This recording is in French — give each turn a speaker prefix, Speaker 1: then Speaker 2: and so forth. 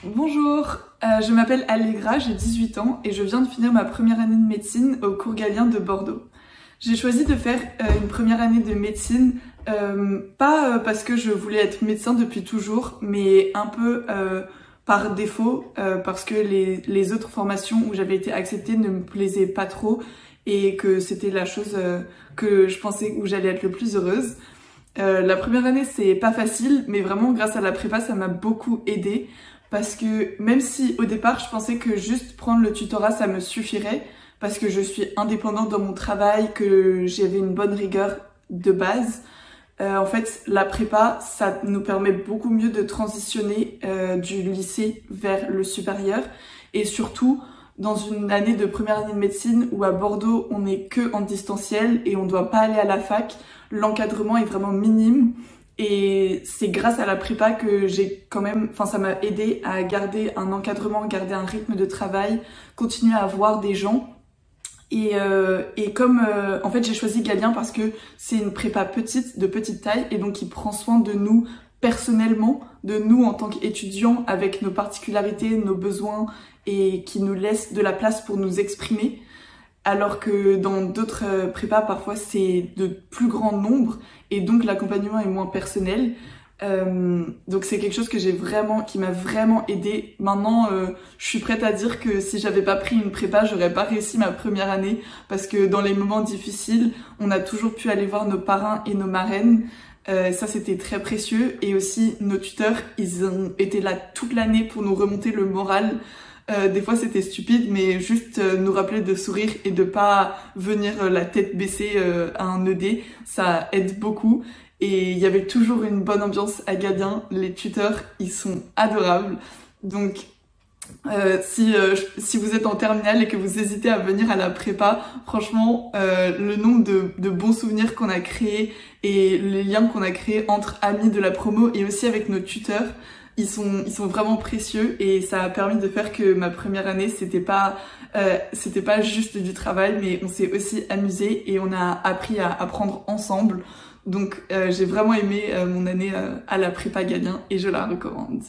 Speaker 1: Bonjour, je m'appelle Allegra, j'ai 18 ans et je viens de finir ma première année de médecine au cours Galien de Bordeaux. J'ai choisi de faire une première année de médecine, pas parce que je voulais être médecin depuis toujours, mais un peu par défaut, parce que les autres formations où j'avais été acceptée ne me plaisaient pas trop et que c'était la chose que je pensais où j'allais être le plus heureuse. La première année c'est pas facile, mais vraiment grâce à la prépa ça m'a beaucoup aidée. Parce que même si au départ je pensais que juste prendre le tutorat ça me suffirait, parce que je suis indépendante dans mon travail, que j'avais une bonne rigueur de base, en fait la prépa ça nous permet beaucoup mieux de transitionner du lycée vers le supérieur, et surtout dans une année de première année de médecine où à Bordeaux on n'est que en distanciel et on doit pas aller à la fac, l'encadrement est vraiment minime. Et c'est grâce à la prépa que j'ai quand même, ça m'a aidé à garder un encadrement, garder un rythme de travail, continuer à voir des gens. Et comme en fait j'ai choisi Galien parce que c'est une prépa petite, de petite taille, et donc qui prend soin de nous personnellement, de nous en tant qu'étudiants avec nos particularités, nos besoins, et qui nous laisse de la place pour nous exprimer. Alors que dans d'autres prépas, parfois c'est de plus grand nombre et donc l'accompagnement est moins personnel. Donc c'est quelque chose que qui m'a vraiment aidée. Maintenant, je suis prête à dire que si j'avais pas pris une prépa, j'aurais pas réussi ma première année, parce que dans les moments difficiles, on a toujours pu aller voir nos parrains et nos marraines. Ça c'était très précieux, et aussi nos tuteurs, ils ont été là toute l'année pour nous remonter le moral. Des fois c'était stupide, mais juste nous rappeler de sourire et de pas venir la tête baissée à un ED, ça aide beaucoup. Et il y avait toujours une bonne ambiance à Galien, les tuteurs ils sont adorables. Donc si vous êtes en terminale et que vous hésitez à venir à la prépa, franchement le nombre de bons souvenirs qu'on a créés et les liens qu'on a créés entre amis de la promo et aussi avec nos tuteurs, ils sont vraiment précieux, et ça a permis de faire que ma première année c'était pas juste du travail, mais on s'est aussi amusé et on a appris à apprendre ensemble. Donc j'ai vraiment aimé mon année à la prépa Galien et je la recommande.